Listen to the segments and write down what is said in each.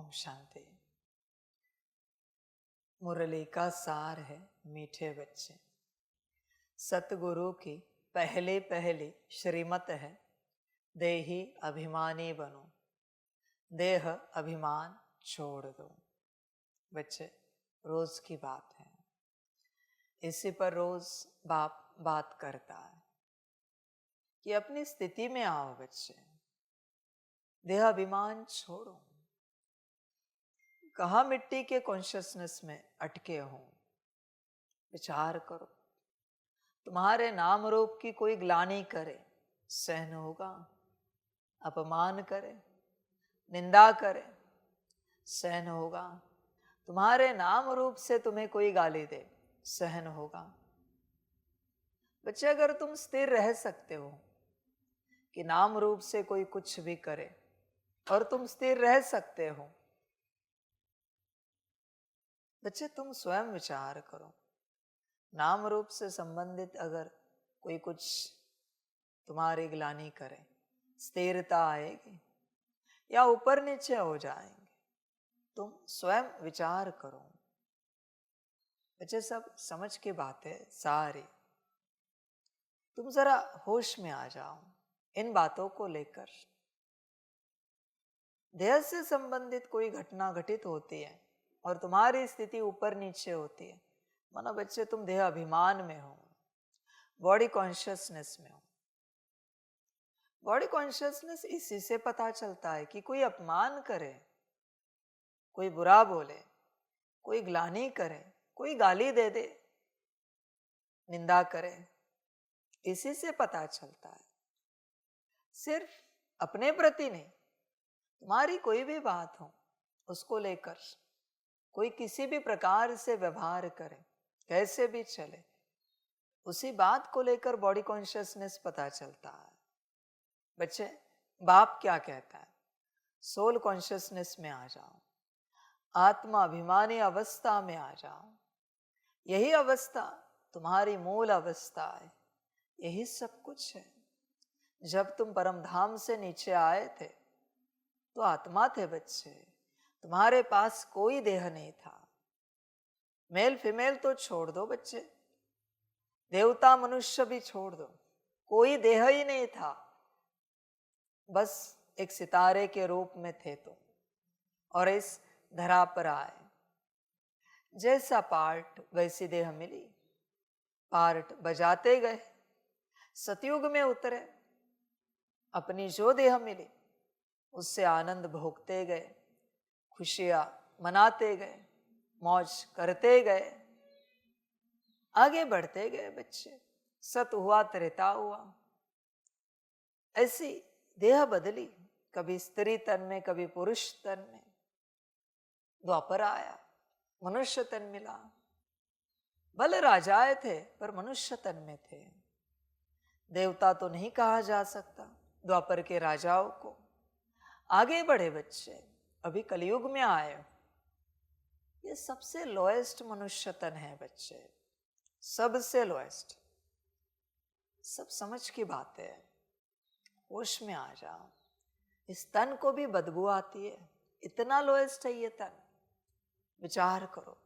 ओम शांति। मुरली का सार है मीठे बच्चे। सतगुरु की पहले पहली श्रीमत है, देही अभिमानी बनो, देह अभिमान छोड़ दो। बच्चे, रोज की बात है, इसी पर रोज बाप बात करता है कि अपनी स्थिति में आओ बच्चे, देह अभिमान छोड़ो। कहाँ मिट्टी के कॉन्शियसनेस में अटके हो, विचार करो। तुम्हारे नाम रूप की कोई ग्लानि करे, सहन होगा? अपमान करे, निंदा करे, सहन होगा? तुम्हारे नाम रूप से तुम्हें कोई गाली दे, सहन होगा? बच्चे, अगर तुम स्थिर रह सकते हो कि नाम रूप से कोई कुछ भी करे और तुम स्थिर रह सकते हो, बच्चे तुम स्वयं विचार करो। नाम रूप से संबंधित अगर कोई कुछ तुम्हारी ग्लानि करे, स्थिरता आएगी या ऊपर नीचे हो जाएंगे? तुम स्वयं विचार करो। बच्चे, सब समझ की बातें सारी, तुम जरा होश में आ जाओ इन बातों को लेकर। देह से संबंधित कोई घटना घटित होती है और तुम्हारी स्थिति ऊपर नीचे होती है, मानो बच्चे तुम देह अभिमान में हो, बॉडी कॉन्शियसनेस में हो। बॉडी कॉन्शियसनेस इसी से पता चलता है कि कोई अपमान करे, कोई बुरा बोले, कोई ग्लानि करे, कोई गाली दे दे, निंदा करे, इसी से पता चलता है। सिर्फ अपने प्रति नहीं, तुम्हारी कोई भी बात हो उसको लेकर कोई किसी भी प्रकार से व्यवहार करे, कैसे भी चले, उसी बात को लेकर बॉडी कॉन्शियसनेस पता चलता है। बच्चे, बाप क्या कहता है? सोल कॉन्शियसनेस में आ जाओ, आत्मा अभिमानी अवस्था में आ जाओ। यही अवस्था तुम्हारी मूल अवस्था है, यही सब कुछ है। जब तुम परम धाम से नीचे आए थे तो आत्मा थे बच्चे, तुम्हारे पास कोई देह नहीं था। मेल फीमेल तो छोड़ दो बच्चे, देवता मनुष्य भी छोड़ दो, कोई देह ही नहीं था। बस एक सितारे के रूप में थे तुम, और इस धरा पर आए। जैसा पार्ट वैसी देह मिली, पार्ट बजाते गए, सतयुग में उतरे, अपनी जो देह मिली उससे आनंद भोगते गए, खुशियां मनाते गए, मौज करते गए, आगे बढ़ते गए बच्चे। सत हुआ त्रेता हुआ, ऐसी देह बदली, कभी स्त्री तन में, कभी पुरुष तन में। द्वापर आया, मनुष्य तन मिला। भले राजाए थे पर मनुष्य तन में थे। देवता तो नहीं कहा जा सकता द्वापर के राजाओं को। आगे बढ़े बच्चे, अभी कलयुग में आए हो। ये सबसे लोएस्ट मनुष्य तन है बच्चे, सबसे लोएस्ट। सब समझ की बात है, होश में आ जाओ। इस तन को भी बदबू आती है, इतना लोएस्ट है ये तन। विचार करो,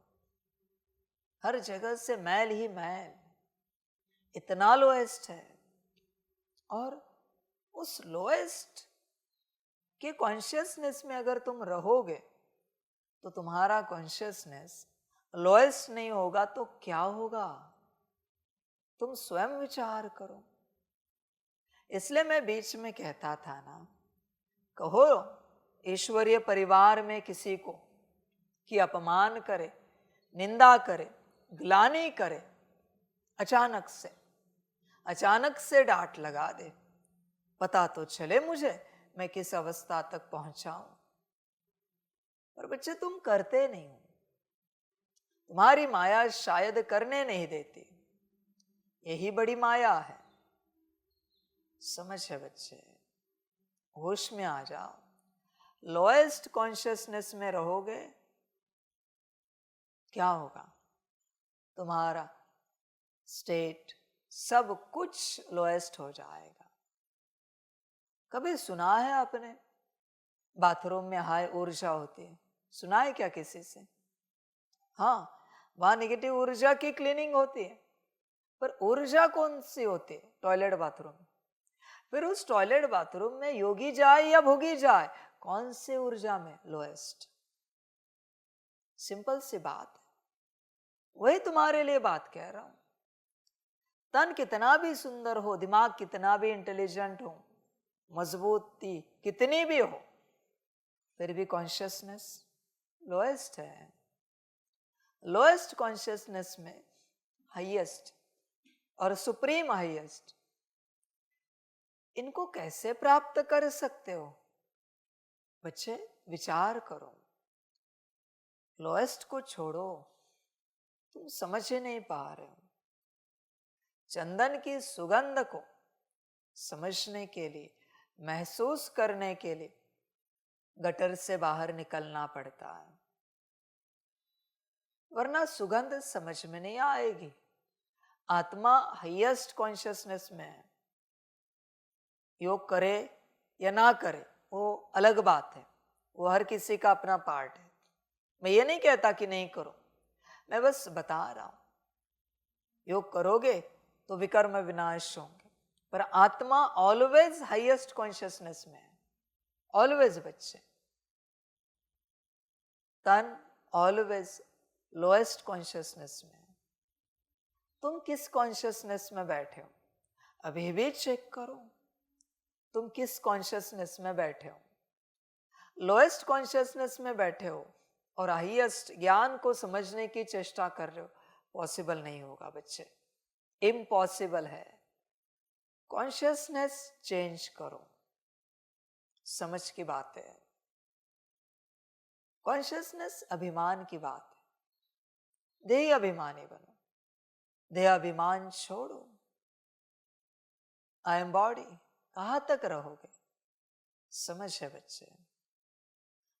हर जगह से मैल ही मैल, इतना लोएस्ट है। और उस लोएस्ट के कॉन्शियसनेस में अगर तुम रहोगे तो तुम्हारा कॉन्शियसनेस लोएस्ट नहीं होगा तो क्या होगा? तुम स्वयं विचार करो। इसलिए मैं बीच में कहता था ना, कहो ईश्वरीय परिवार में किसी को कि अपमान करे, निंदा करे, ग्लानि करे, अचानक से डांट लगा दे, पता तो चले मुझे मैं किस अवस्था तक पहुंचा हूं। पर बच्चे, तुम करते नहीं हो, तुम्हारी माया शायद करने नहीं देती। यही बड़ी माया है। समझ है बच्चे, होश में आ जाओ। लोएस्ट कॉन्शियसनेस में रहोगे, क्या होगा? तुम्हारा स्टेट, सब कुछ लोएस्ट हो जाएगा। कभी सुना है आपने बाथरूम में हाई ऊर्जा होती है, सुना है क्या किसी से? हाँ, वहां नेगेटिव ऊर्जा की क्लीनिंग होती है, पर ऊर्जा कौन सी होती है? Toilet bathroom. फिर उस टॉयलेट बाथरूम में योगी जाए या भोगी जाए, कौन से ऊर्जा में? लोएस्ट। सिंपल सी बात है। वही तुम्हारे लिए बात कह रहा हूं। तन कितना भी सुंदर हो, दिमाग कितना भी इंटेलिजेंट हो, मजबूती कितनी भी हो, फिर भी कॉन्शियसनेस लोएस्ट है। लोएस्ट कॉन्शियसनेस में हाईएस्ट और सुप्रीम हाईएस्ट, इनको कैसे प्राप्त कर सकते हो? बच्चे विचार करो। लोएस्ट को छोड़ो, तुम समझ ही नहीं पा रहे हो। चंदन की सुगंध को समझने के लिए, महसूस करने के लिए गटर से बाहर निकलना पड़ता है, वरना सुगंध समझ में नहीं आएगी। आत्मा हाईएस्ट कॉन्शियसनेस में है। योग करे या ना करे वो अलग बात है, वो हर किसी का अपना पार्ट है। मैं ये नहीं कहता कि नहीं करो, मैं बस बता रहा हूं। योग करोगे तो विकर्म विनाश होंगे, पर आत्मा ऑलवेज हाईएस्ट कॉन्शियसनेस में है, ऑलवेज बच्चे। तन ऑलवेज लोएस्ट कॉन्शियसनेस में है। तुम किस कॉन्शियसनेस में बैठे हो? अभी भी चेक करो, तुम किस कॉन्शियसनेस में बैठे हो। लोएस्ट कॉन्शियसनेस में बैठे हो और हाईएस्ट ज्ञान को समझने की चेष्टा कर रहे हो, पॉसिबल नहीं होगा बच्चे, इम्पॉसिबल है। कॉन्शियसनेस चेंज करो, समझ की बात है। कॉन्शियसनेस अभिमान की बात है। देह अभिमानी बनो, देह अभिमान छोड़ो। आई एम बॉडी कहां तक रहोगे? समझ है बच्चे।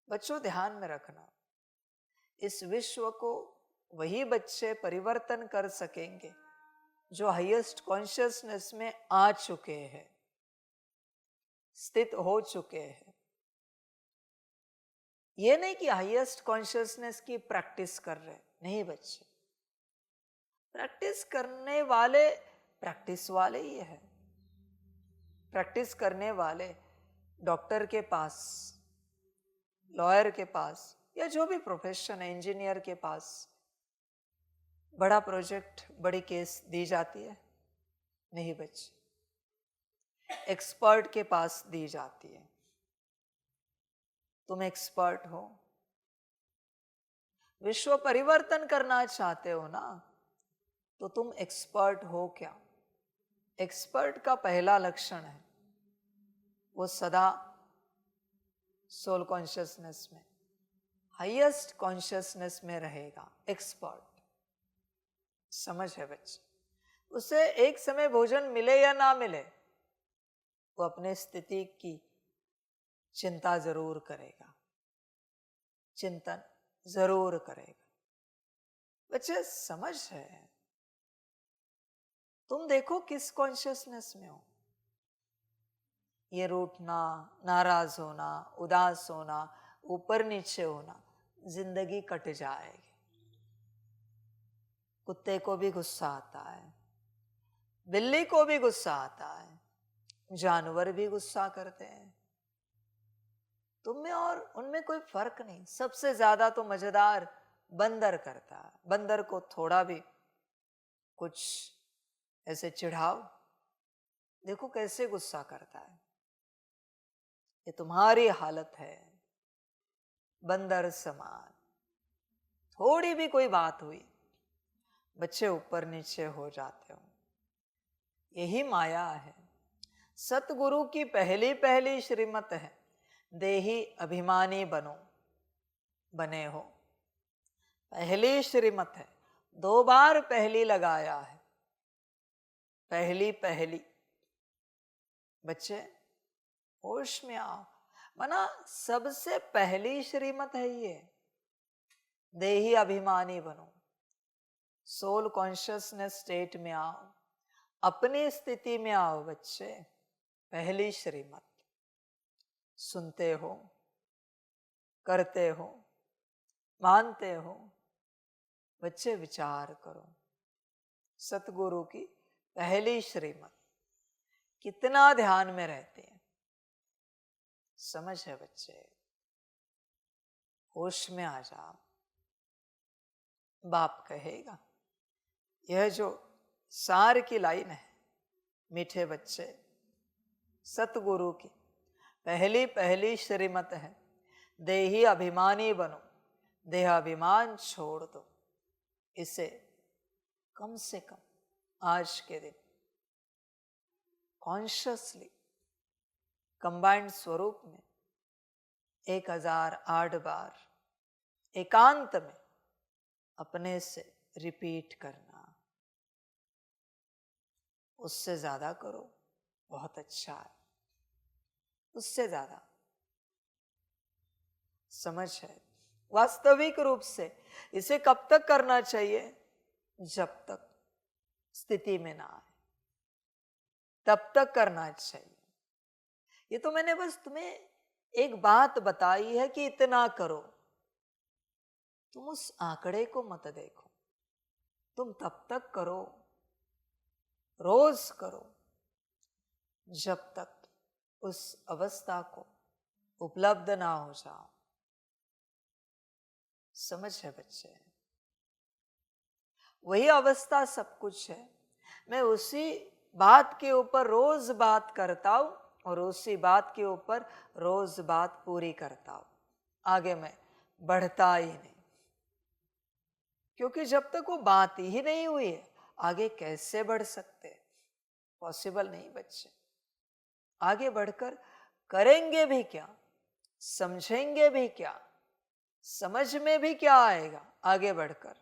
बच्चों ध्यान में रखना, इस विश्व को वही बच्चे परिवर्तन कर सकेंगे जो हाईएस्ट कॉन्शियसनेस में आ चुके हैं, स्थित हो चुके हैं। ये नहीं कि हाईएस्ट कॉन्शियसनेस की प्रैक्टिस कर रहे, नहीं बच्चे। प्रैक्टिस करने वाले प्रैक्टिस वाले ही है। प्रैक्टिस करने वाले डॉक्टर के पास, लॉयर के पास, या जो भी प्रोफेशन है, इंजीनियर के पास बड़ा प्रोजेक्ट, बड़ी केस दी जाती है? नहीं बच्चे, एक्सपर्ट के पास दी जाती है। तुम एक्सपर्ट हो, विश्व परिवर्तन करना चाहते हो ना, तो तुम एक्सपर्ट हो क्या? एक्सपर्ट का पहला लक्षण है वो सदा सोल कॉन्शियसनेस में, हाईएस्ट कॉन्शियसनेस में रहेगा। एक्सपर्ट समझ है बच्चे। उसे एक समय भोजन मिले या ना मिले, वो अपने स्थिति की चिंता जरूर करेगा, चिंतन जरूर करेगा। बच्चे समझ है। तुम देखो किस कॉन्शियसनेस में हो। ये रूठना, नाराज होना, उदास होना, ऊपर नीचे होना, जिंदगी कट जाएगी। कुत्ते को भी गुस्सा आता है, बिल्ली को भी गुस्सा आता है, जानवर भी गुस्सा करते हैं। तुम में और उनमें कोई फर्क नहीं। सबसे ज्यादा तो मजेदार बंदर करता है। बंदर को थोड़ा भी कुछ ऐसे चिढ़ाओ, देखो कैसे गुस्सा करता है। ये तुम्हारी हालत है, बंदर समान। थोड़ी भी कोई बात हुई, बच्चे ऊपर नीचे हो जाते हो। यही माया है। सतगुरु की पहली पहली श्रीमत है, देही अभिमानी बनो, बने हो। पहली श्रीमत है, 2 बार पहली लगाया है। पहली पहली। बच्चे होश में आओ, वरना सबसे पहली श्रीमत है ये, देही अभिमानी बनो। सोल कॉन्शियसनेस स्टेट में आओ, अपनी स्थिति में आओ बच्चे। पहली श्रीमत। सुनते हो, करते हो, मानते हो? बच्चे विचार करो, सतगुरु की पहली श्रीमत कितना ध्यान में रहते हैं। समझ है बच्चे? होश में आ जाओ। बाप कहेगा, यह जो सार की लाइन है, मीठे बच्चे, सतगुरु की पहली पहली श्रीमत है, देही अभिमानी बनो, देहाभिमान छोड़ दो। इसे कम से कम आज के दिन कॉन्शियसली कंबाइंड स्वरूप में 1008 बार एकांत में अपने से रिपीट करना। उससे ज्यादा करो, बहुत अच्छा है। उससे ज्यादा समझ है। वास्तविक रूप से इसे कब तक करना चाहिए? जब तक स्थिति में ना आए तब तक करना चाहिए। ये तो मैंने बस तुम्हें एक बात बताई है कि इतना करो। तुम उस आंकड़े को मत देखो, तुम तब तक करो, रोज करो, जब तक उस अवस्था को उपलब्ध ना हो जाओ। समझ है बच्चे? वही अवस्था सब कुछ है। मैं उसी बात के ऊपर रोज बात करता हूं और उसी बात के ऊपर रोज बात पूरी करता हूं। आगे मैं बढ़ता ही नहीं, क्योंकि जब तक वो बात ही नहीं हुई है आगे कैसे बढ़ सकते? पॉसिबल नहीं बच्चे। आगे बढ़कर करेंगे भी क्या, समझेंगे भी क्या, समझ में भी क्या आएगा आगे बढ़कर?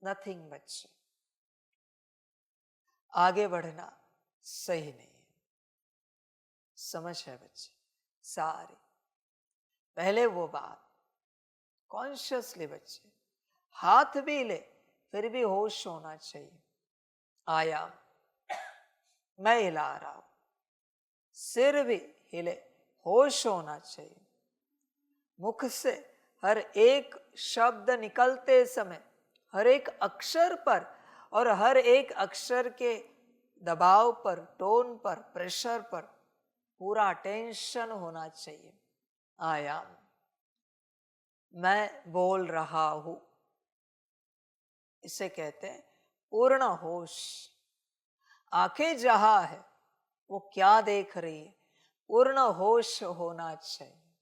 नथिंग बच्चे। आगे बढ़ना सही नहीं है। समझ है बच्चे? सारी पहले वो बात कॉन्शियसली बच्चे, हाथ भी ले फिर भी होश होना चाहिए। आया, मैं हिला रहा हूं, सिर भी हिले, होश होना चाहिए। मुख से हर एक शब्द निकलते समय हर एक अक्षर पर और हर एक अक्षर के दबाव पर, टोन पर, प्रेशर पर पूरा अटेंशन होना चाहिए। आया, मैं बोल रहा हूं, इसे कहते हैं पूर्ण होश। आंखें जहां है वो क्या देख रही है? पूर्ण होश होना चाहिए।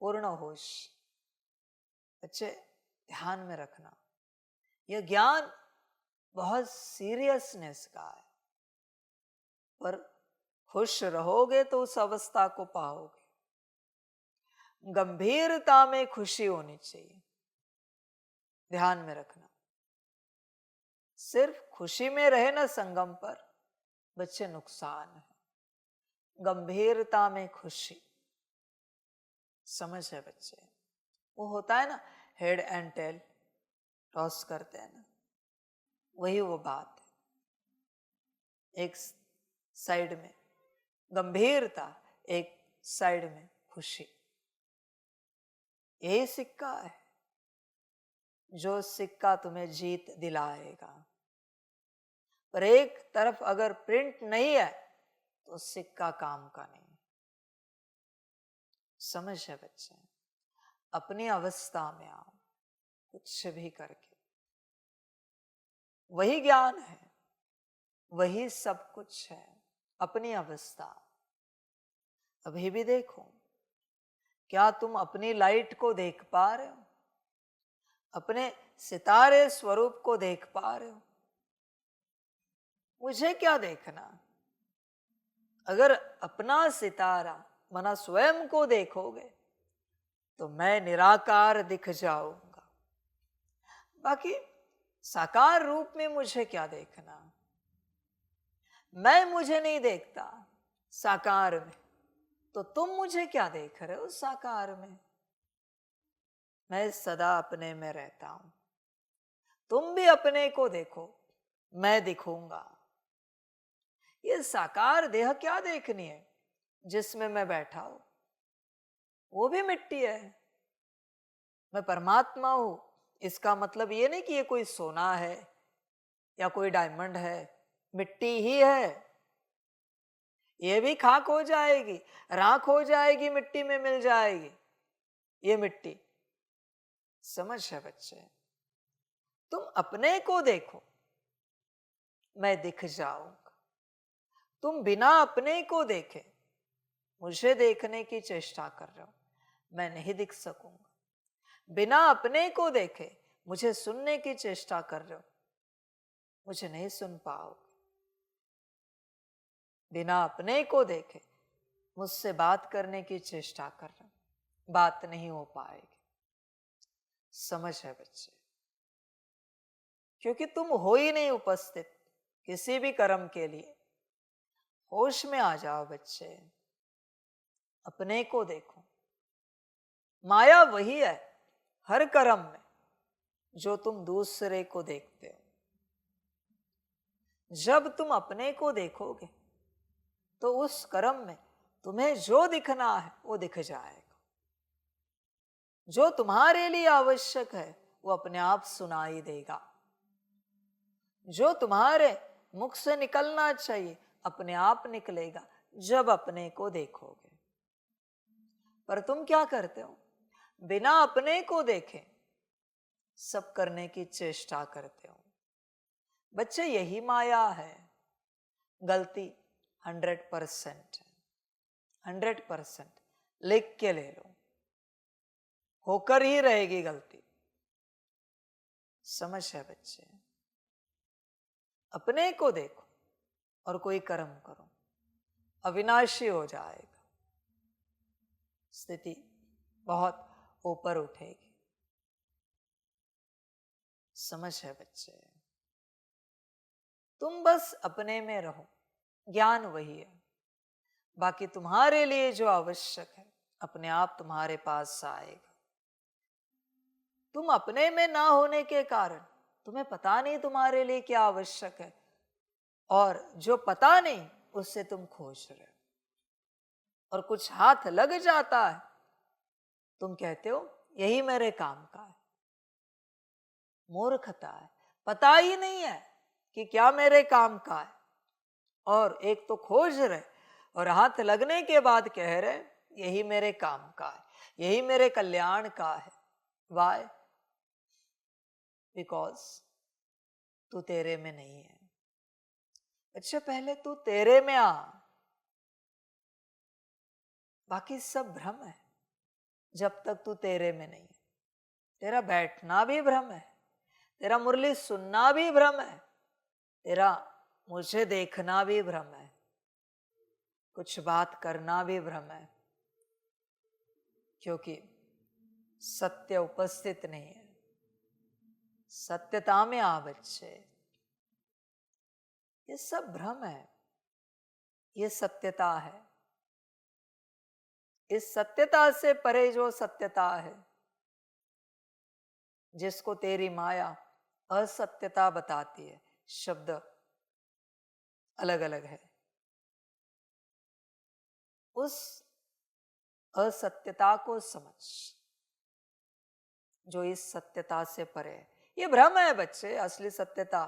पूर्ण होश बच्चे ध्यान में रखना। यह ज्ञान बहुत सीरियसनेस का है, पर खुश रहोगे तो उस अवस्था को पाओगे। गंभीरता में खुशी होनी चाहिए, ध्यान में रखना। सिर्फ खुशी में रहे ना संगम पर, बच्चे नुकसान है। गंभीरता में खुशी। समझ है बच्चे? वो होता है ना, हेड एंड टेल टॉस करते हैं ना, वही वो बात है। एक साइड में गंभीरता, एक साइड में खुशी। यही सिक्का है जो सिक्का तुम्हें जीत दिलाएगा। पर एक तरफ अगर प्रिंट नहीं है तो सिक्का काम का नहीं। समझ है बच्चे? अपनी अवस्था में आओ, कुछ भी करके। वही ज्ञान है, वही सब कुछ है। अपनी अवस्था अभी भी देखो, क्या तुम अपनी लाइट को देख पा रहे हो? अपने सितारे स्वरूप को देख पा रहे हो? मुझे क्या देखना? अगर अपना सितारा मना स्वयं को देखोगे तो मैं निराकार दिख जाऊंगा। बाकी साकार रूप में मुझे क्या देखना? मैं मुझे नहीं देखता साकार में, तो तुम मुझे क्या देख रहे हो साकार में? मैं सदा अपने में रहता हूं। तुम भी अपने को देखो, मैं दिखूंगा। ये साकार देह क्या देखनी है जिसमें मैं बैठा हूं? वो भी मिट्टी है, मैं परमात्मा हूं, इसका मतलब ये नहीं कि ये कोई सोना है या कोई डायमंड है, मिट्टी ही है। ये भी खाक हो जाएगी, राख हो जाएगी, मिट्टी में मिल जाएगी ये मिट्टी। समझ है बच्चे? तुम अपने को देखो, मैं दिख जाऊंगा। तुम बिना अपने को देखे मुझे देखने की चेष्टा कर रहे हो, मैं नहीं दिख सकूंगा। बिना अपने को देखे मुझे सुनने की चेष्टा कर रहे हो, मुझे नहीं सुन पाओगे। बिना अपने को देखे मुझसे बात करने की चेष्टा कर रहे हो, बात नहीं हो पाएगी। समझ है बच्चे? क्योंकि तुम हो ही नहीं उपस्थित किसी भी कर्म के लिए। होश में आ जाओ बच्चे, अपने को देखो। माया वही है हर कर्म में जो तुम दूसरे को देखते हो। जब तुम अपने को देखोगे तो उस कर्म में तुम्हें जो दिखना है वो दिख जाएगा। जो तुम्हारे लिए आवश्यक है वो अपने आप सुनाई देगा। जो तुम्हारे मुख से निकलना चाहिए अपने आप निकलेगा जब अपने को देखोगे। पर तुम क्या करते हो? बिना अपने को देखे सब करने की चेष्टा करते हो। बच्चे यही माया है। गलती 100% है, 100% लिख के ले लो, होकर ही रहेगी गलती। समझ है बच्चे? अपने को देखो और कोई कर्म करो, अविनाशी हो जाएगा, स्थिति बहुत ऊपर उठेगी। समझ है बच्चे? तुम बस अपने में रहो, ज्ञान वही है। बाकी तुम्हारे लिए जो आवश्यक है अपने आप तुम्हारे पास आएगा। तुम अपने में ना होने के कारण तुम्हें पता नहीं तुम्हारे लिए क्या आवश्यक है, और जो पता नहीं उससे तुम खोज रहे हो। और कुछ हाथ लग जाता है, तुम कहते हो यही मेरे काम का है। मूर्खता है, पता ही नहीं है कि क्या मेरे काम का है। और एक तो खोज रहे और हाथ लगने के बाद कह रहे यही मेरे काम का है, यही मेरे कल्याण का है। वाई? बिकॉज तू तेरे में नहीं है। अच्छा, पहले तू तेरे में आ, बाकी सब भ्रम है जब तक तू तेरे में नहीं है। तेरा बैठना भी भ्रम है, तेरा मुरली सुनना भी भ्रम है, तेरा मुझे देखना भी भ्रम है, कुछ बात करना भी भ्रम है, क्योंकि सत्य उपस्थित नहीं है। सत्यता में आ बच्चे, ये सब भ्रम है, ये सत्यता है। इस सत्यता से परे जो सत्यता है, जिसको तेरी माया असत्यता बताती है, शब्द अलग अलग है, उस असत्यता को समझ जो इस सत्यता से परे है। ये भ्रम है बच्चे, असली सत्यता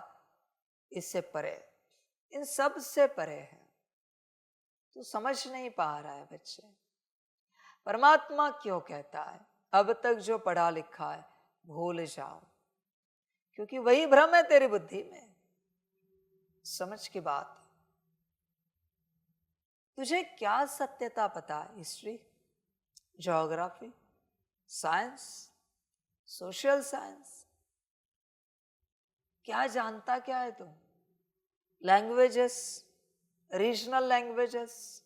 इससे परे, इन सब से परे है। तो समझ नहीं पा रहा है बच्चे। परमात्मा क्यों कहता है अब तक जो पढ़ा लिखा है भूल जाओ? क्योंकि वही भ्रम है तेरी बुद्धि में। समझ की बात, तुझे क्या सत्यता पता है? History, geography, science, social science, क्या जानता क्या है तुम? लैंग्वेजेस, रीजनल लैंग्वेजेस,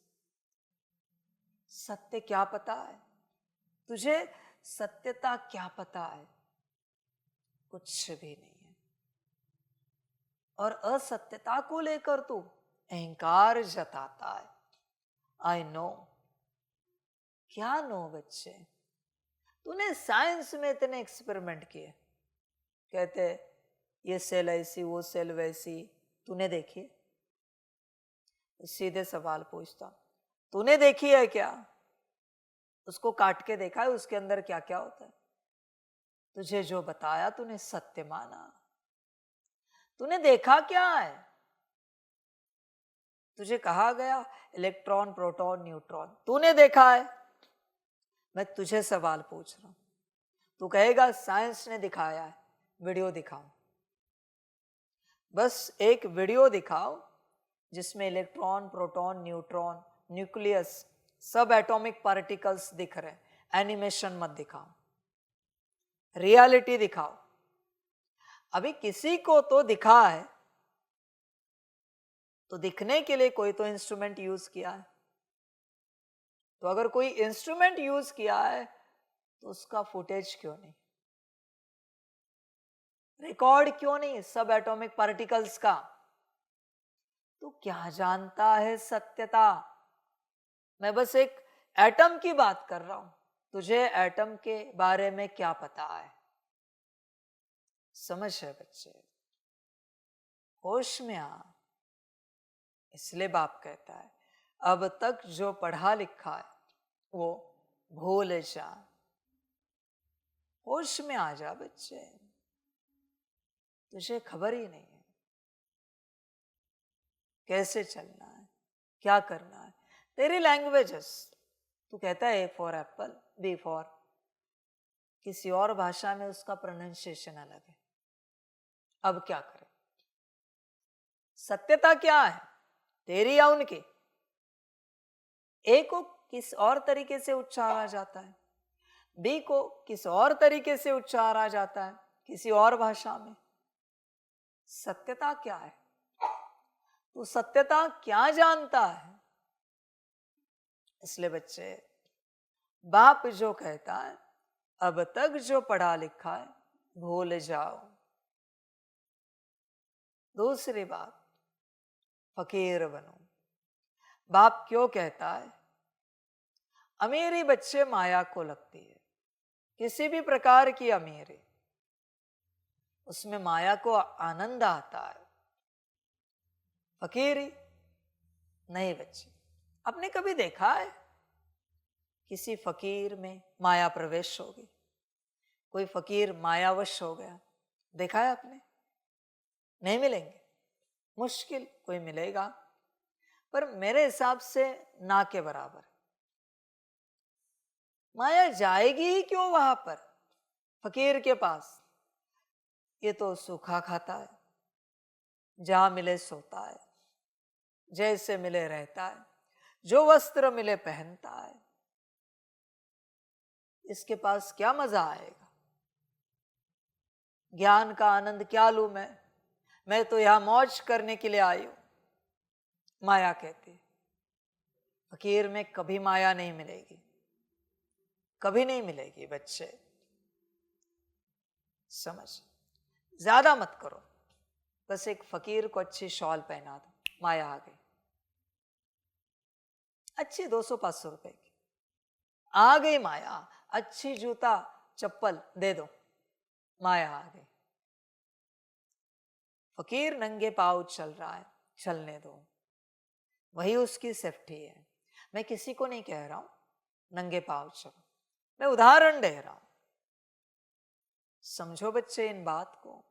सत्य क्या पता है तुझे? सत्यता क्या पता है? कुछ भी नहीं है। और असत्यता को लेकर तू अहंकार जताता है। I know. क्या नो बच्चे? तूने साइंस में इतने एक्सपेरिमेंट किए, कहते ये सेल ऐसी, वो सेल वैसी, तूने देखी? सीधे सवाल पूछता, तूने देखी है क्या? उसको काट के देखा है उसके अंदर क्या क्या होता है? तुझे जो बताया तूने सत्य माना। तूने देखा क्या है? तुझे कहा गया इलेक्ट्रॉन, प्रोटॉन, न्यूट्रॉन, तूने देखा है? मैं तुझे सवाल पूछ रहा हूं। तू कहेगा साइंस ने दिखाया है। वीडियो दिखाओ, बस एक वीडियो दिखाओ जिसमें इलेक्ट्रॉन, प्रोटॉन, न्यूट्रॉन, न्यूक्लियस, सब एटॉमिक पार्टिकल्स दिख रहे हैं। एनिमेशन मत दिखाओ, रियलिटी दिखाओ। अभी किसी को तो दिखा है, तो दिखने के लिए कोई तो इंस्ट्रूमेंट यूज किया है। तो अगर कोई इंस्ट्रूमेंट यूज किया है तो उसका फुटेज क्यों नहीं, रिकॉर्ड क्यों नहीं सब एटॉमिक पार्टिकल्स का? तो क्या जानता है सत्यता? मैं बस एक एटम की बात कर रहा हूं। तुझे एटम के बारे में क्या पता है? समझ है बच्चे, होश में आ। इसलिए बाप कहता है अब तक जो पढ़ा लिखा है वो भूल जा। होश में आ जा बच्चे, तुझे खबर ही नहीं है कैसे चलना है, क्या करना है। तेरी लैंग्वेजेस, तू कहता है A for apple, B for, किसी और भाषा में उसका प्रोनाउंसिएशन अलग है। अब क्या करें? सत्यता क्या है, तेरी या उनकी? ए को किस और तरीके से उच्चारा जाता है, बी को किस और तरीके से उच्चारा जाता है किसी और भाषा में। सत्यता क्या है? तू सत्यता क्या जानता है? इसलिए बच्चे, बाप जो कहता है अब तक जो पढ़ा लिखा है भूल जाओ। दूसरी बात, फकीर बनो। बाप क्यों कहता है? अमीरी बच्चे माया को लगती है, किसी भी प्रकार की अमीरी, उसमें माया को आनंद आता है। फकीरी नहीं बच्चे। आपने कभी देखा है किसी फकीर में माया प्रवेश होगी? कोई फकीर मायावश हो गया, देखा है आपने? नहीं मिलेंगे, मुश्किल कोई मिलेगा, पर मेरे हिसाब से ना के बराबर। माया जाएगी ही क्यों वहां पर फकीर के पास? ये तो सूखा खाता है, जहां मिले सोता है, जैसे मिले रहता है, जो वस्त्र मिले पहनता है। इसके पास क्या मजा आएगा? ज्ञान का आनंद क्या लूं मैं तो यहां मौज करने के लिए आई हूं। माया कहती, फकीर में कभी माया नहीं मिलेगी, कभी नहीं मिलेगी बच्चे। समझ, ज्यादा मत करो, बस एक फकीर को अच्छी शॉल पहना दो, माया आ गई। अच्छी 200-500 रुपए की आ गई माया। अच्छी जूता चप्पल दे दो, माया आ गई। फकीर नंगे पांव चल रहा है, चलने दो, वही उसकी सेफ्टी है। मैं किसी को नहीं कह रहा हूं नंगे पांव चलो, मैं उदाहरण दे रहा हूं। समझो बच्चे इन बात को,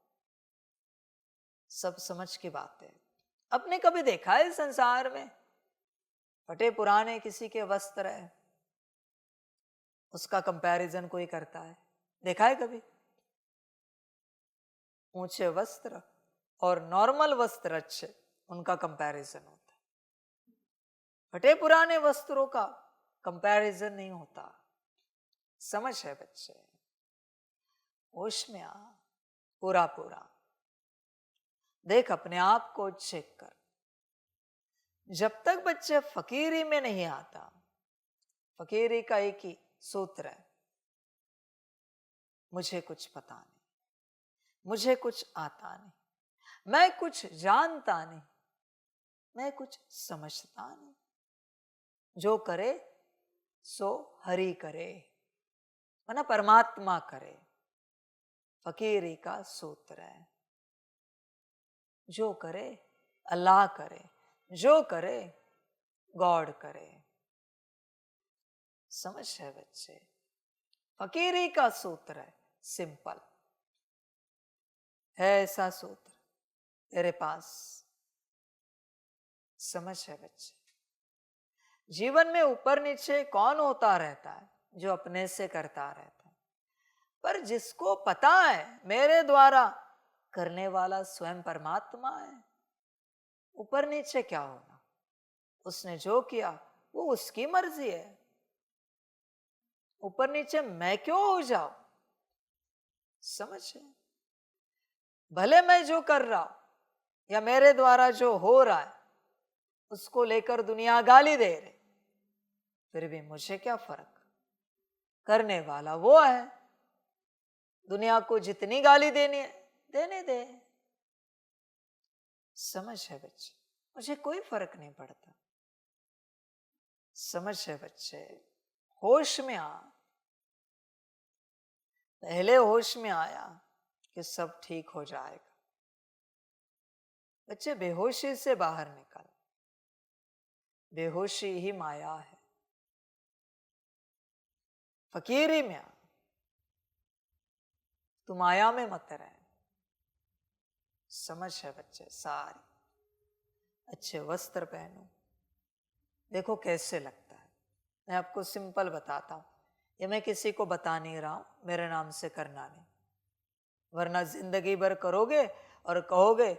सब समझ की बात है। आपने कभी देखा है संसार में फटे पुराने किसी के वस्त्र है, उसका कंपैरिजन कोई करता है? देखा है कभी? ऊंचे वस्त्र और नॉर्मल वस्त्र अच्छे, उनका कंपैरिजन होता है। फटे पुराने वस्त्रों का कंपैरिजन नहीं होता। समझ है बच्चे, होश में आ पूरा पूरा। देख अपने आप को चेक कर। जब तक बच्चे फकीरी में नहीं आता, फकीरी का एक ही सूत्र है, मुझे कुछ पता नहीं, मुझे कुछ आता नहीं, मैं कुछ जानता नहीं, मैं कुछ समझता नहीं। जो करे सो हरि करे, वरना परमात्मा करे। फकीरी का सूत्र है, जो करे अल्लाह करे, जो करे गॉड करे। समझ है बच्चे, फकीरी का सूत्र है, सिंपल है ऐसा सूत्र तेरे पास। समझ है बच्चे, जीवन में ऊपर नीचे कौन होता रहता है? जो अपने से करता रहता है। पर जिसको पता है मेरे द्वारा करने वाला स्वयं परमात्मा है, ऊपर नीचे क्या होना, उसने जो किया वो उसकी मर्जी है। ऊपर नीचे मैं क्यों हो जाऊं? समझे? भले मैं जो कर रहा हूं या मेरे द्वारा जो हो रहा है उसको लेकर दुनिया गाली दे रही, फिर भी मुझे क्या फर्क, करने वाला वो है। दुनिया को जितनी गाली देनी है देने दे। समझ है बच्चे, मुझे कोई फर्क नहीं पड़ता। समझ है बच्चे, होश में आ। पहले होश में आया कि सब ठीक हो जाएगा। बच्चे बेहोशी से बाहर निकल, बेहोशी ही माया है। फकीरी में आ, तू माया में मत रहे। समझ है बच्चे, सारी अच्छे वस्त्र पहनो, देखो कैसे लगता है। मैं आपको सिंपल बताता हूं, ये मैं किसी को बता नहीं रहा हूं, मेरे नाम से करना नहीं, वरना जिंदगी भर करोगे और कहोगे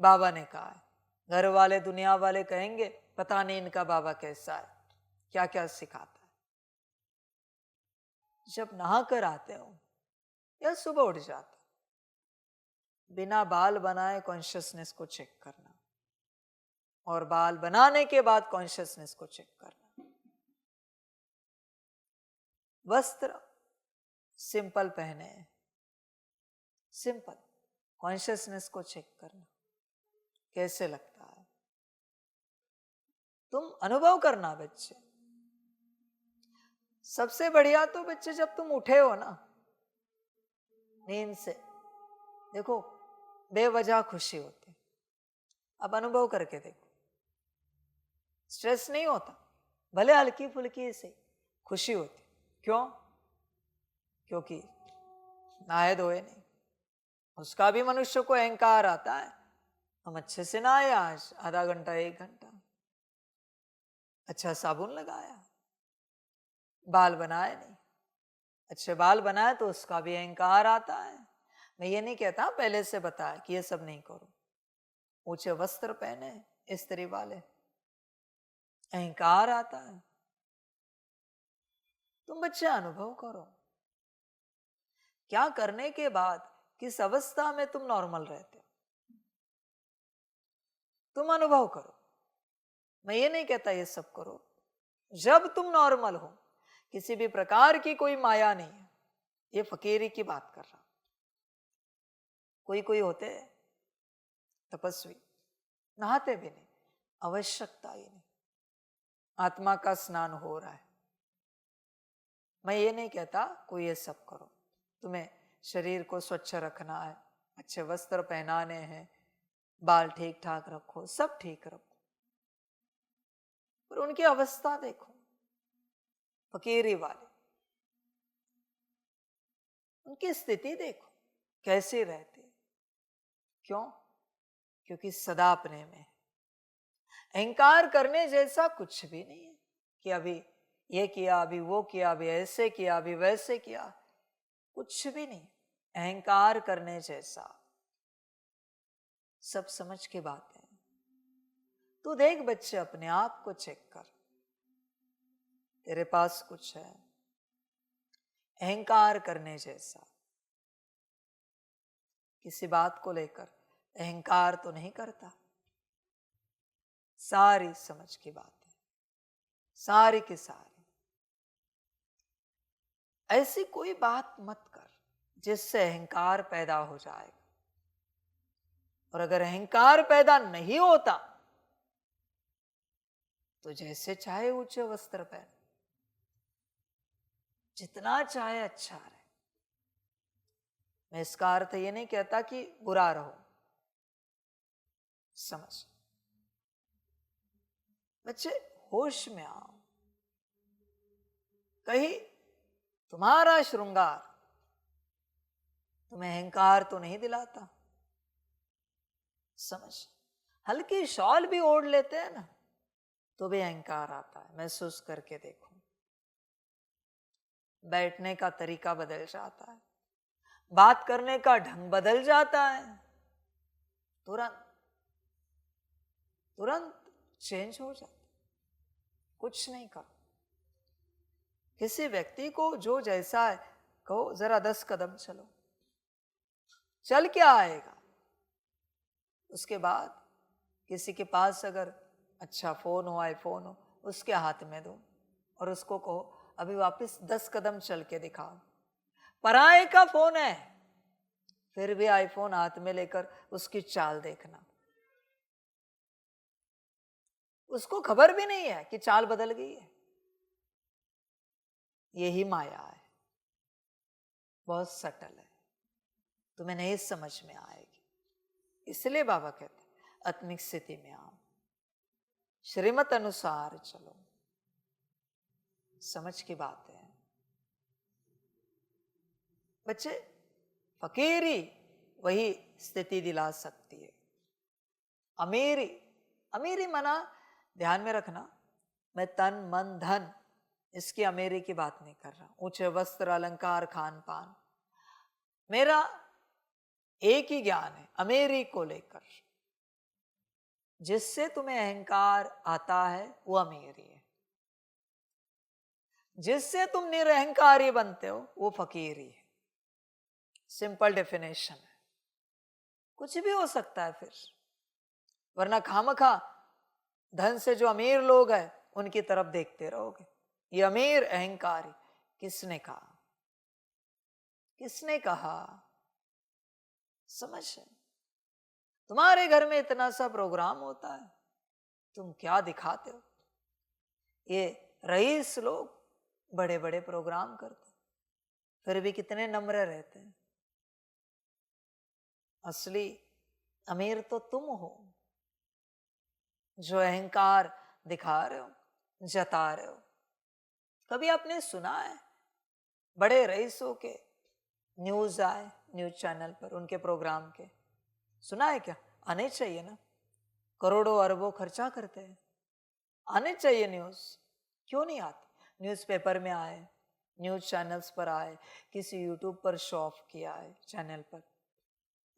बाबा ने कहा है। घर वाले दुनिया वाले कहेंगे पता नहीं इनका बाबा कैसा है, क्या क्या सिखाता है। जब नहा कर आते हो या सुबह उठ जाते, बिना बाल बनाए कॉन्शियसनेस को चेक करना, और बाल बनाने के बाद कॉन्शियसनेस को चेक करना। वस्त्र सिंपल पहने, सिंपल, कॉन्शियसनेस को चेक करना कैसे लगता है। तुम अनुभव करना बच्चे। सबसे बढ़िया तो बच्चे जब तुम उठे हो ना नींद से, देखो बेवजह खुशी होती। अब अनुभव करके देखो, स्ट्रेस नहीं होता, भले हल्की फुल्की से खुशी होती। क्यों? क्योंकि नहाए धोए नहीं। उसका भी मनुष्य को अहंकार आता है, हम अच्छे से नहाए आज आधा घंटा 1 घंटा, अच्छा साबुन लगाया, बाल बनाए नहीं, अच्छे बाल बनाए तो उसका भी अहंकार आता है। मैं ये नहीं कहता पहले से बताया कि ये सब नहीं करो। ऊंचे वस्त्र पहने स्त्री वाले, अहंकार आता है। तुम बच्चे अनुभव करो, क्या करने के बाद किस अवस्था में तुम नॉर्मल रहते हो, तुम अनुभव करो। मैं ये नहीं कहता ये सब करो। जब तुम नॉर्मल हो, किसी भी प्रकार की कोई माया नहीं है, ये फकीरी की बात कर रहा। कोई कोई होते तपस्वी, नहाते भी नहीं, आवश्यकता ही नहीं, आत्मा का स्नान हो रहा है। मैं ये नहीं कहता कोई ये सब करो। तुम्हें शरीर को स्वच्छ रखना है, अच्छे वस्त्र पहनाने हैं, बाल ठीक ठाक रखो, सब ठीक रखो, पर उनकी अवस्था देखो। फकीरी वाले, उनकी स्थिति देखो कैसे रहते। क्यों? क्योंकि सदा अपने में है। अहंकार करने जैसा कुछ भी नहीं है कि अभी ये किया, अभी वो किया, अभी ऐसे किया, अभी वैसे किया, कुछ भी नहीं। अहंकार करने जैसा सब समझ के बात है। तू देख बच्चे, अपने आप को चेक कर, तेरे पास कुछ है अहंकार करने जैसा? किसी बात को लेकर अहंकार तो नहीं करता। सारी समझ की बात है, सारी की सारी। ऐसी कोई बात मत कर जिससे अहंकार पैदा हो जाएगा। और अगर अहंकार पैदा नहीं होता तो जैसे चाहे ऊंचे वस्त्र पहन, जितना चाहे अच्छा रहे। मैं इसका अर्थ ये नहीं कहता कि बुरा रहो, समझ। बच्चे होश में आओ। कहीं तुम्हारा श्रृंगार तुम्हें अहंकार तो नहीं दिलाता। समझ, हल्की शॉल भी ओढ़ लेते हैं ना तो भी अहंकार आता है। महसूस करके देखो, बैठने का तरीका बदल जाता है, बात करने का ढंग बदल जाता है, तुरंत तुरंत चेंज हो जाता। कुछ नहीं करो, किसी व्यक्ति को जो जैसा है कहो जरा 10 कदम चलो, चल क्या आएगा। उसके बाद किसी के पास अगर अच्छा फोन हो, आईफोन हो, उसके हाथ में दो और उसको कहो अभी वापस 10 कदम चल के दिखाओ। पराये का फोन है फिर भी आईफोन हाथ में लेकर उसकी चाल देखना। उसको खबर भी नहीं है कि चाल बदल गई है। यही माया है, बहुत सटल है, तुम्हें नहीं समझ में आएगी। इसलिए बाबा कहते हैं आत्मिक स्थिति में आओ, श्रीमत अनुसार चलो। समझ की बात है बच्चे, फकीरी वही स्थिति दिला सकती है। अमीरी, अमीरी मना ध्यान में रखना, मैं तन मन धन इसकी अमीरी की बात नहीं कर रहा। ऊंचे वस्त्र, अलंकार, खान पान, मेरा एक ही ज्ञान है अमीरी को लेकर। जिससे तुम्हें अहंकार आता है वो अमीरी है, जिससे तुम निरअहकारी बनते हो वो फकीरी है। सिंपल डेफिनेशन है, कुछ भी हो सकता है फिर। वरना खामखा धन से जो अमीर लोग हैं उनकी तरफ देखते रहोगे। ये अमीर अहंकारी, किसने कहा? किसने कहा? समझ है, तुम्हारे घर में इतना सा प्रोग्राम होता है, तुम क्या दिखाते हो? ये रईस लोग बड़े बड़े प्रोग्राम करते फिर भी कितने नम्र रहते हैं। असली अमीर तो तुम हो जो अहंकार दिखा रहे हो, जता रहे हो। कभी आपने सुना है बड़े रईसों के न्यूज आए न्यूज चैनल पर, उनके प्रोग्राम के? सुना है क्या? आने चाहिए ना, करोड़ों अरबों खर्चा करते हैं, आने चाहिए न्यूज। क्यों नहीं आती? न्यूज़पेपर में आए, न्यूज चैनल्स पर आए, किसी यूट्यूब पर शो ऑफ किया है चैनल पर?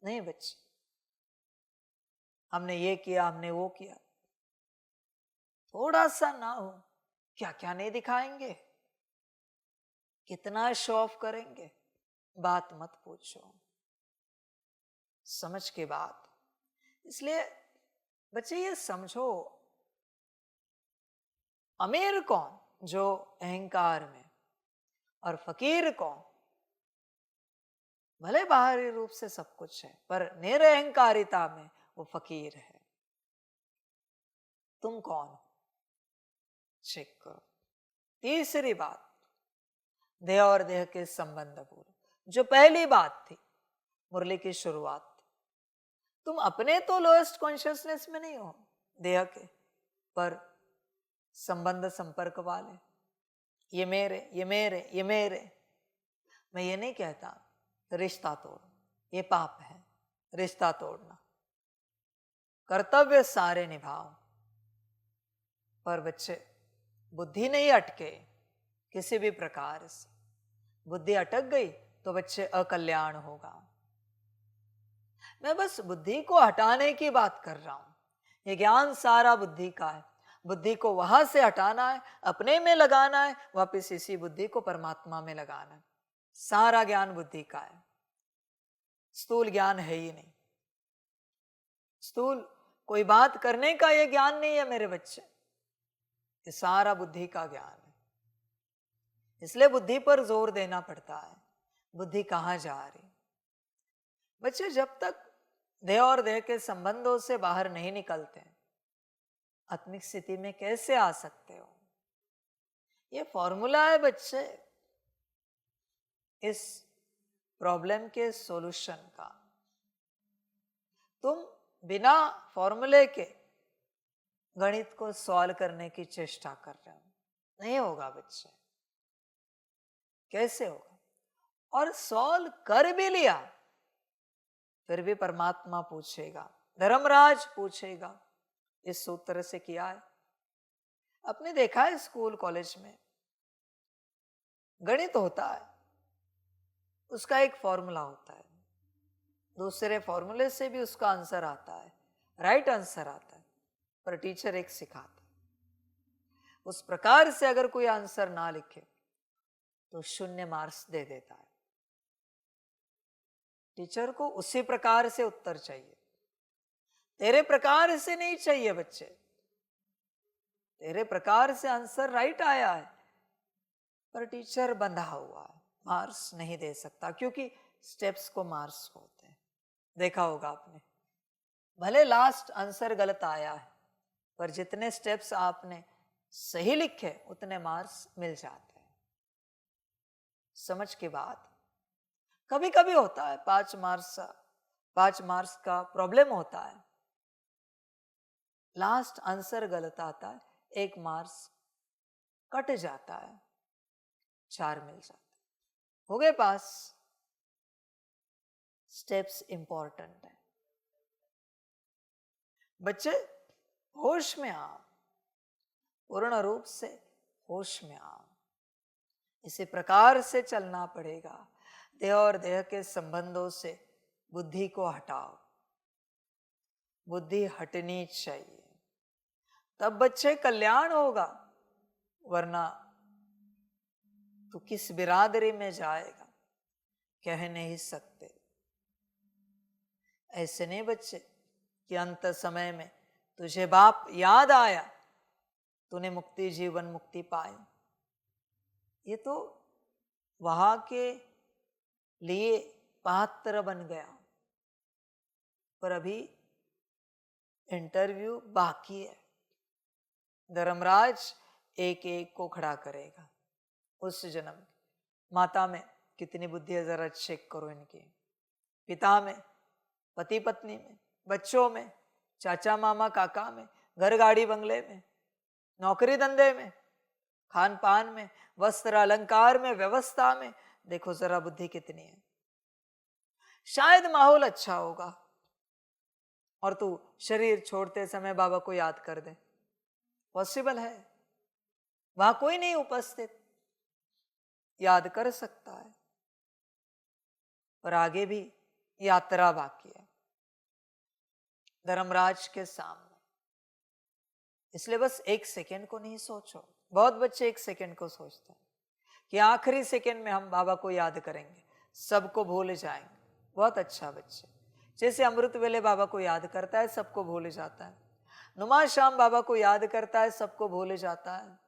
नहीं बच्चे, हमने ये किया, हमने वो किया। थोड़ा सा ना हो, क्या क्या नहीं दिखाएंगे, कितना शो ऑफ करेंगे, बात मत पूछो। समझ के बात। इसलिए बच्चे ये समझो, अमीर कौन? जो अहंकार में, और फकीर कौन? भले बाहरी रूप से सब कुछ है पर निरअहकारिता में वो फकीर है। तुम कौन हो? चेक करो। तीसरी बात, देह और देह के संबंध पूर्व, जो पहली बात थी मुरली की शुरुआत थी। तुम अपने तो लोएस्ट कॉन्शियसनेस में नहीं हो देह के, पर संबंध संपर्क वाले, ये मेरे, ये मेरे, ये मेरे। मैं ये नहीं कहता रिश्ता तोड़, ये पाप है रिश्ता तोड़ना। कर्तव्य सारे निभाओ, पर बच्चे बुद्धि नहीं अटके किसी भी प्रकार से। बुद्धि अटक गई तो बच्चे अकल्याण होगा। मैं बस बुद्धि को हटाने की बात कर रहा हूं। ये ज्ञान सारा बुद्धि का है, बुद्धि को वहां से हटाना है, अपने में लगाना है, वापस इसी बुद्धि को परमात्मा में लगाना है। सारा ज्ञान बुद्धि का है, स्थूल ज्ञान है ही नहीं। स्थूल कोई बात करने का ये ज्ञान नहीं है मेरे बच्चे, ये सारा बुद्धि का ज्ञान है। इसलिए बुद्धि पर जोर देना पड़ता है। बुद्धि कहाँ जा रही? बच्चे जब तक देह और देह के संबंधों से बाहर नहीं निकलते, आत्मिक स्थिति में कैसे आ सकते हो? ये फॉर्मूला है बच्चे इस प्रॉब्लम के सॉल्यूशन का। तुम बिना फॉर्मूले के गणित को सॉल्व करने की चेष्टा कर रहे हो, नहीं होगा बच्चे। कैसे होगा? और सॉल्व कर भी लिया फिर भी परमात्मा पूछेगा, धर्मराज पूछेगा, इस सूत्र से किया है? आपने देखा है स्कूल कॉलेज में गणित होता है, उसका एक फॉर्मूला होता है, दूसरे फॉर्मूले से भी उसका आंसर आता है, राइट आंसर आता है, पर टीचर एक सिखाता है। उस प्रकार से अगर कोई आंसर ना लिखे तो 0 मार्क्स दे देता है। टीचर को उसी प्रकार से उत्तर चाहिए, तेरे प्रकार से नहीं चाहिए बच्चे। तेरे प्रकार से आंसर राइट आया है, पर टीचर बंधा हुआ है, मार्क्स नहीं दे सकता, क्योंकि स्टेप्स को मार्क्स होते हैं। देखा होगा आपने, भले लास्ट आंसर गलत आया है, पर जितने स्टेप्स आपने सही लिखे उतने मार्क्स मिल जाते हैं। समझ के बाद कभी कभी होता है 5 मार्क्स का प्रॉब्लम होता है, लास्ट आंसर गलत आता है, 1 मार्क्स कट जाता है, 4 मिल जाते हो गए पास। स्टेप्स इंपॉर्टेंट है। बच्चे होश में आओ, पूर्ण रूप से होश में आओ। इसी प्रकार से चलना पड़ेगा। देह और देह के संबंधों से बुद्धि को हटाओ, बुद्धि हटनी चाहिए, तब बच्चे कल्याण होगा। वरना तो किस बिरादरी में जाएगा कह नहीं सकते। ऐसे नहीं बच्चे कि अंत समय में तुझे बाप याद आया, तूने मुक्ति जीवन मुक्ति पाई। ये तो वहां के लिए पात्र बन गया, पर अभी इंटरव्यू बाकी है। धर्मराज एक एक को खड़ा करेगा उस जन्म। माता में कितनी बुद्धि है जरा चेक करो इनकी, पिता में, पति पत्नी में, बच्चों में, चाचा मामा काका में, घर गाड़ी बंगले में, नौकरी धंधे में, खान पान में, वस्त्र अलंकार में, व्यवस्था में। देखो जरा बुद्धि कितनी है। शायद माहौल अच्छा होगा और तू शरीर छोड़ते समय बाबा को याद कर दे, पॉसिबल है। वहां कोई नहीं उपस्थित, याद कर सकता है, पर आगे भी यात्रा बाकी है धर्मराज के सामने। इसलिए बस 1 सेकेंड को नहीं सोचो। बहुत बच्चे 1 सेकेंड को सोचते हैं कि आखिरी सेकेंड में हम बाबा को याद करेंगे, सबको भूल जाएंगे। बहुत अच्छा बच्चे, जैसे अमृत वेले बाबा को याद करता है सबको भूल जाता है, नुमा शाम बाबा को याद करता है सबको भूल जाता है,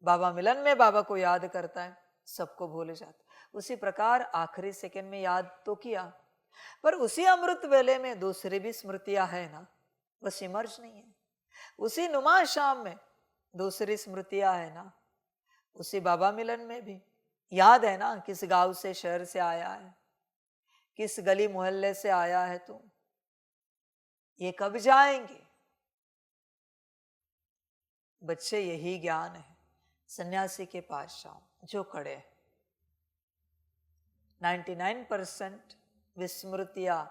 बाबा मिलन में बाबा को याद करता है सबको भूल जाता है। उसी प्रकार आखिरी सेकेंड में याद तो किया, पर उसी अमृत वेले में दूसरी भी स्मृतियां है ना, बस इमर्ज नहीं है। उसी नुमा शाम में दूसरी स्मृतियां है ना, उसी बाबा मिलन में भी याद है ना, किस गांव से शहर से आया है, किस गली मोहल्ले से आया है तू, ये कब जाएंगे। बच्चे यही ज्ञान है। सन्यासी के पास जाओ जो खड़े हैं, 99% विस्मृतियां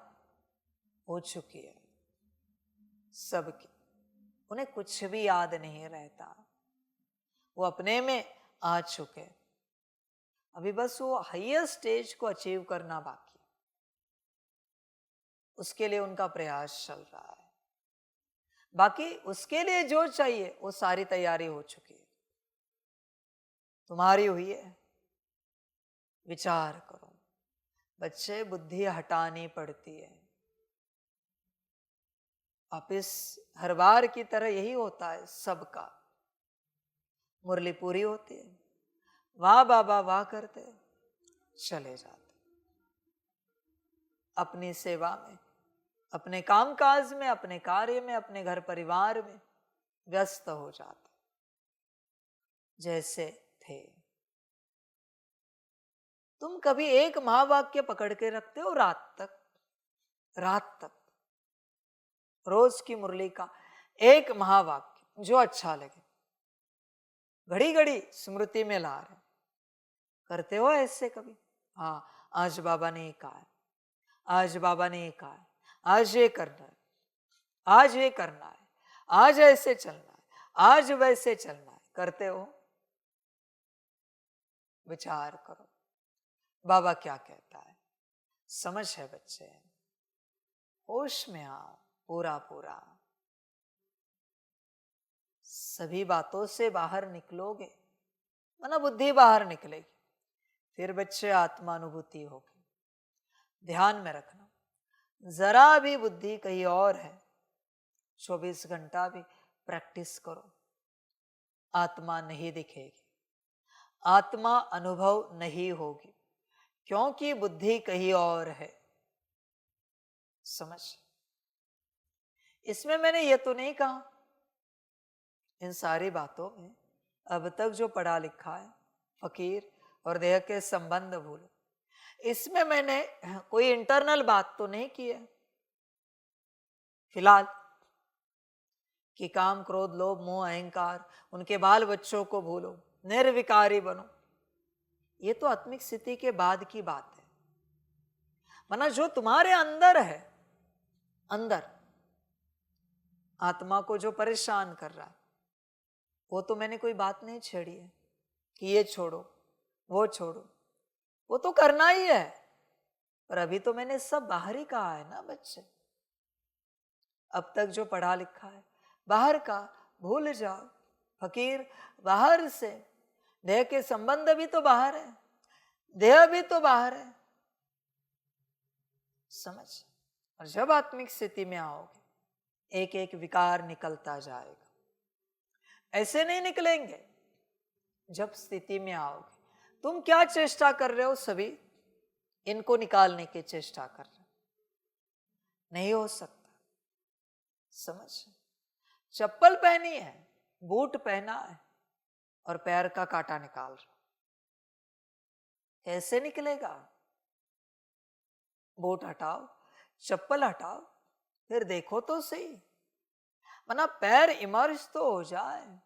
हो चुकी है सबकी, उन्हें कुछ भी याद नहीं रहता, वो अपने में आ चुके। अभी बस वो हाईएस्ट स्टेज को अचीव करना बाकी है, उसके लिए उनका प्रयास चल रहा है। बाकी उसके लिए जो चाहिए वो सारी तैयारी हो चुकी है, तुम्हारी हुई है। विचार करो बच्चे, बुद्धि हटानी पड़ती है। वापिस हर बार की तरह यही होता है सबका। मुरली पूरी होती है, वाह बाबा वाह करते चले जाते, अपनी सेवा में, अपने कामकाज में, अपने कार्य में, अपने घर परिवार में व्यस्त हो जाते जैसे थे। तुम कभी एक महावाक्य पकड़ के रखते हो रात तक, रोज की मुरली का एक महावाक्य जो अच्छा लगे, घड़ी घड़ी स्मृति में ला रहे, करते हो ऐसे कभी? हाँ, आज बाबा ने कहा है, आज बाबा ने ये कहा है, आज ये करना है, आज ये करना है, आज ऐसे चलना है, आज वैसे चलना है, करते हो? विचार करो बाबा क्या कहता है। समझ है बच्चे, होश में आओ पूरा पूरा। सभी बातों से बाहर निकलोगे, वरना बुद्धि बाहर निकलेगी, फिर बच्चे आत्मानुभूति होगी। ध्यान में रखना, जरा भी बुद्धि कहीं और है, 24 घंटा भी प्रैक्टिस करो, आत्मा नहीं दिखेगी, आत्मा अनुभव नहीं होगी, क्योंकि बुद्धि कहीं और है। समझ? इसमें मैंने ये तो नहीं कहा, इन सारी बातों में अब तक जो पढ़ा लिखा है, फकीर और देह के संबंध भूलो, इसमें मैंने कोई इंटरनल बात तो नहीं की है फिलहाल, कि काम क्रोध लोभ मोह अहंकार उनके बाल बच्चों को भूलो, निर्विकारी बनो। ये तो आत्मिक स्थिति के बाद की बात है। वरना जो तुम्हारे अंदर है, अंदर आत्मा को जो परेशान कर रहा है, वो तो मैंने कोई बात नहीं छेड़ी है कि ये छोड़ो वो छोड़ो, वो तो करना ही है। पर अभी तो मैंने सब बाहर ही कहा है ना बच्चे। अब तक जो पढ़ा लिखा है बाहर का भूल जाओ। फकीर बाहर से, देह के संबंध भी तो बाहर है, देह भी तो बाहर है। समझ? और जब आत्मिक स्थिति में आओगे, एक एक विकार निकलता जाएगा। ऐसे नहीं निकलेंगे। जब स्थिति में आओगे, तुम क्या चेष्टा कर रहे हो? सभी इनको निकालने की चेष्टा कर रहे हो, नहीं हो सकता। समझ? चप्पल पहनी है, बूट पहना है और पैर का कांटा निकाल रहे हो, कैसे निकलेगा? बूट हटाओ, चप्पल हटाओ, फिर देखो तो सही, वरना पैर इमर्ज तो हो जाए।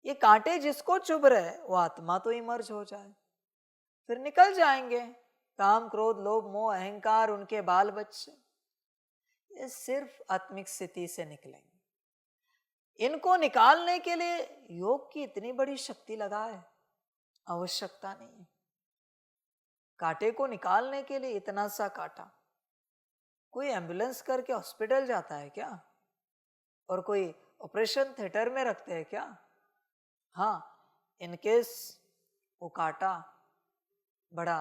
ये कांटे जिसको चुभ रहे वो आत्मा तो इमर्ज हो जाए, फिर निकल जाएंगे काम क्रोध लोभ मोह अहंकार उनके बाल बच्चे। ये सिर्फ आत्मिक स्थिति से निकलेंगे। इनको निकालने के लिए योग की इतनी बड़ी शक्ति लगाए, आवश्यकता नहीं है। कांटे को निकालने के लिए इतना सा कांटा, कोई एम्बुलेंस करके हॉस्पिटल जाता है क्या? और कोई ऑपरेशन थिएटर में रखते हैं क्या? हाँ, इनकेस वो कांटा बड़ा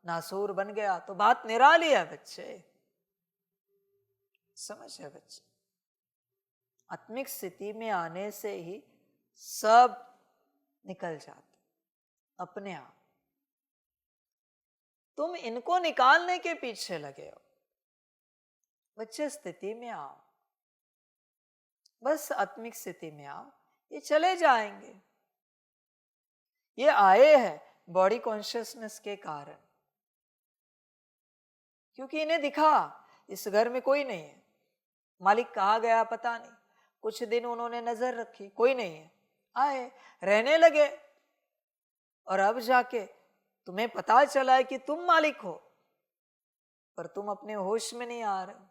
नासूर बन गया तो बात निराली है बच्चे। समझ है बच्चे? आत्मिक स्थिति में आने से ही सब निकल जाते अपने आप। तुम इनको निकालने के पीछे लगे हो। बच्चे स्थिति में आओ, बस आत्मिक स्थिति में आओ, ये चले जाएंगे। ये आए हैं बॉडी कॉन्शियसनेस के कारण, क्योंकि इन्हें दिखा इस घर में कोई नहीं है, मालिक कहाँ गया पता नहीं। कुछ दिन उन्होंने नजर रखी, कोई नहीं है, आए रहने लगे, और अब जाके तुम्हें पता चला है कि तुम मालिक हो, पर तुम अपने होश में नहीं आ रहे हो।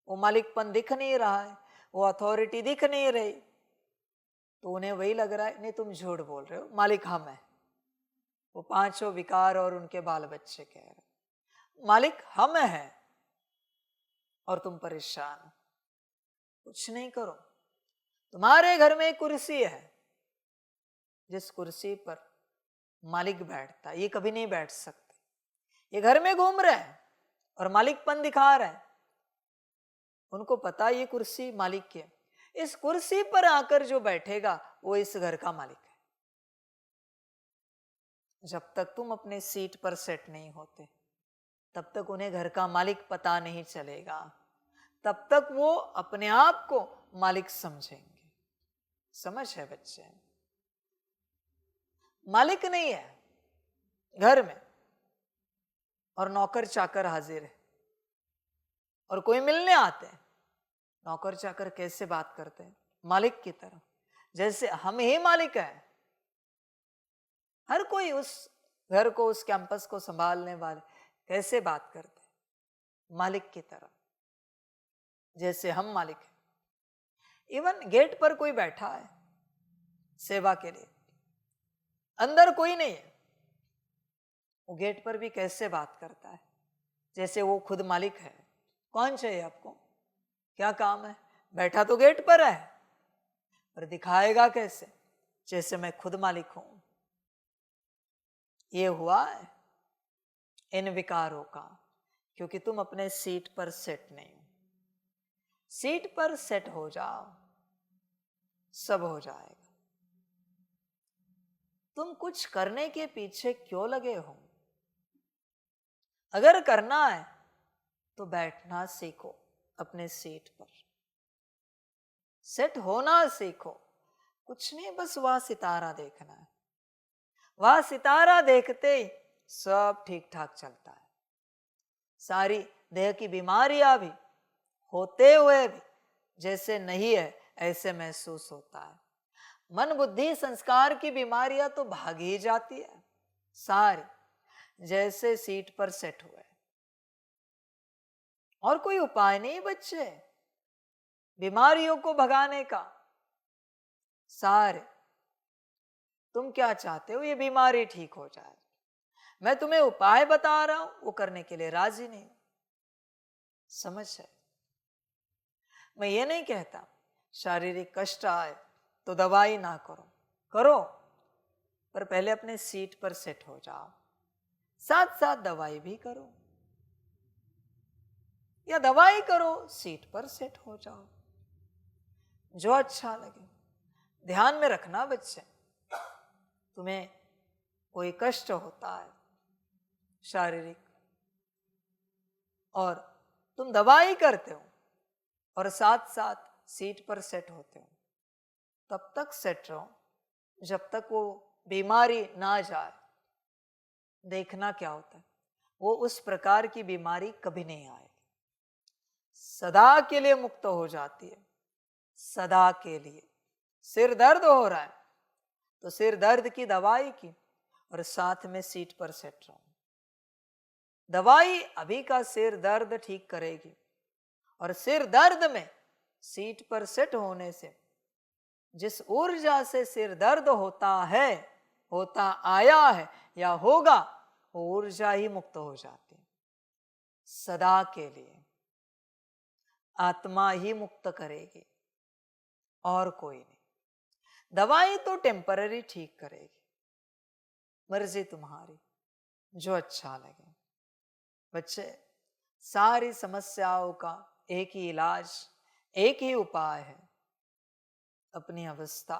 वो मालिकपन दिख नहीं रहा है, वो अथॉरिटी दिख नहीं रही, तो उन्हें वही लग रहा है नहीं तुम झूठ बोल रहे हो, मालिक हम है। वो पांचों विकार और उनके बाल बच्चे कह रहे मालिक हम है, और तुम परेशान हो। कुछ नहीं करो, तुम्हारे घर में एक कुर्सी है, जिस कुर्सी पर मालिक बैठता है, ये कभी नहीं बैठ सकते। ये घर में घूम रहे हैं और मालिकपन दिखा रहे हैं, उनको पता ये कुर्सी मालिक की है। इस कुर्सी पर आकर जो बैठेगा वो इस घर का मालिक है। जब तक तुम अपने सीट पर सेट नहीं होते, तब तक उन्हें घर का मालिक पता नहीं चलेगा, तब तक वो अपने आप को मालिक समझेंगे। समझ है बच्चे? मालिक नहीं है घर में, और नौकर चाकर हाजिर है, और कोई मिलने आते हैं। नौकर चाकर कैसे बात करते हैं? मालिक की तरह, जैसे हम ही मालिक हैं। हर कोई उस घर को, उस कैंपस को संभालने वाले कैसे बात करते हैं? मालिक की तरह, जैसे हम मालिक हैं। इवन गेट पर कोई बैठा है सेवा के लिए, अंदर कोई नहीं है, वो गेट पर भी कैसे बात करता है? जैसे वो खुद मालिक है। कौन चाहिए आपको? क्या काम है? बैठा तो गेट पर है, पर दिखाएगा कैसे? जैसे मैं खुद मालिक हूं। ये हुआ है इन विकारों का, क्योंकि तुम अपने सीट पर सेट नहीं हो। सीट पर सेट हो जाओ, सब हो जाएगा। तुम कुछ करने के पीछे क्यों लगे हो? अगर करना है तो बैठना सीखो अपने सीट पर, सेट होना सीखो। कुछ नहीं, बस वह सितारा देखना है। वह सितारा देखते ही सब ठीक ठाक चलता है। सारी देह की बीमारियां भी होते हुए भी जैसे नहीं है ऐसे महसूस होता है। मन बुद्धि संस्कार की बीमारियां तो भाग ही जाती है सारी, जैसे सीट पर सेट हुए। और कोई उपाय नहीं बच्चे बीमारियों को भगाने का। सारे तुम क्या चाहते हो? ये बीमारी ठीक हो जाए। मैं तुम्हें उपाय बता रहा हूं, वो करने के लिए राजी नहीं। समझ है? मैं ये नहीं कहता शारीरिक कष्ट आए तो दवाई ना करो, करो, पर पहले अपने सीट पर सेट हो जाओ। साथ साथ दवाई भी करो, या दवाई करो सीट पर सेट हो जाओ, जो अच्छा लगे। ध्यान में रखना बच्चे, तुम्हें कोई कष्ट होता है शारीरिक और तुम दवाई करते हो और साथ साथ सीट पर सेट होते हो, तब तक सेट रहो जब तक वो बीमारी ना जाए। देखना क्या होता है, वो उस प्रकार की बीमारी कभी नहीं आएगी, सदा के लिए मुक्त हो जाती है। सदा के लिए। सिर दर्द हो रहा है तो सिर दर्द की दवाई की और साथ में सीट पर सेट रहो। दवाई अभी का सिर दर्द ठीक करेगी और सिर दर्द में सीट पर सेट होने से जिस ऊर्जा से सिर दर्द होता है, होता आया है या होगा, वो ऊर्जा ही मुक्त हो जाती है सदा के लिए। आत्मा ही मुक्त करेगी और कोई नहीं। दवाई तो टेम्पररी ठीक करेगी, मर्जी तुम्हारी, जो अच्छा लगे। बच्चे, सारी समस्याओं का एक ही इलाज, एक ही उपाय है, अपनी अवस्था,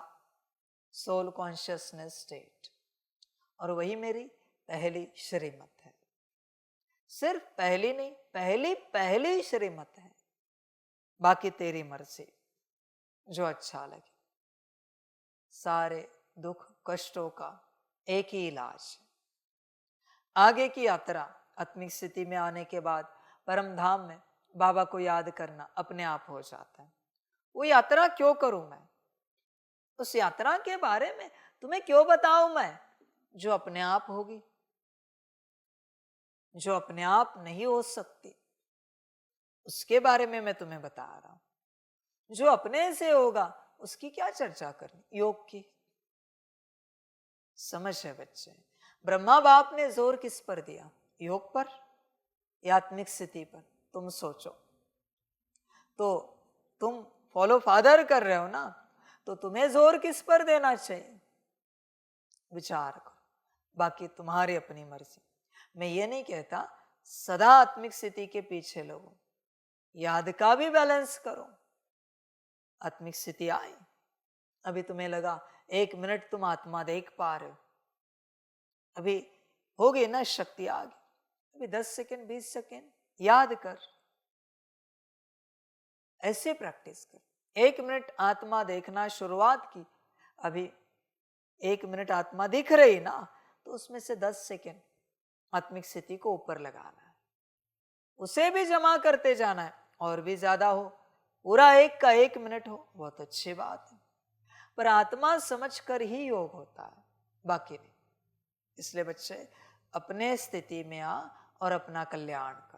सोल कॉन्शियसनेस स्टेट। और वही मेरी पहली श्रीमत है। सिर्फ पहली नहीं, पहली पहली श्रीमत है। बाकी तेरी मर्जी, जो अच्छा लगे। सारे दुख कष्टों का एक ही इलाज है। आगे की यात्रा आत्मिक स्थिति में आने के बाद परम धाम में बाबा को याद करना अपने आप हो जाता है। वो यात्रा क्यों करूं मैं? उस यात्रा के बारे में तुम्हें क्यों बताऊं मैं, जो अपने आप होगी, जो अपने आप नहीं हो सकती, उसके बारे में मैं तुम्हें बता रहा हूं। जो अपने से होगा उसकी क्या चर्चा करनी, योग की। समझ है बच्चे? ब्रह्मा बाप ने जोर किस पर दिया? योग पर या आत्मिक स्थिति पर? तुम सोचो। तो तुम फॉलो फादर कर रहे हो ना, तो तुम्हें जोर किस पर देना चाहिए? विचार करो। बाकी तुम्हारी अपनी मर्जी। मैं ये नहीं कहता सदा आत्मिक स्थिति के पीछे लगो, याद का भी बैलेंस करो। आत्मिक स्थिति आई, अभी तुम्हें लगा 1 मिनट तुम आत्मा देख पा रहे हो, अभी होगी ना शक्ति आ गई, अभी 10 सेकेंड 20 सेकेंड याद कर, ऐसे प्रैक्टिस कर। 1 मिनट आत्मा देखना शुरुआत की, अभी 1 मिनट आत्मा दिख रही ना, तो उसमें से 10 सेकेंड आत्मिक स्थिति को ऊपर लगाना है, उसे भी जमा करते जाना है। और भी ज्यादा हो, पूरा 1 का 1 मिनट हो, बहुत अच्छी बात है, पर आत्मा समझकर ही योग होता है, बाकी नहीं। इसलिए बच्चे अपने स्थिति में आ और अपना कल्याण करो।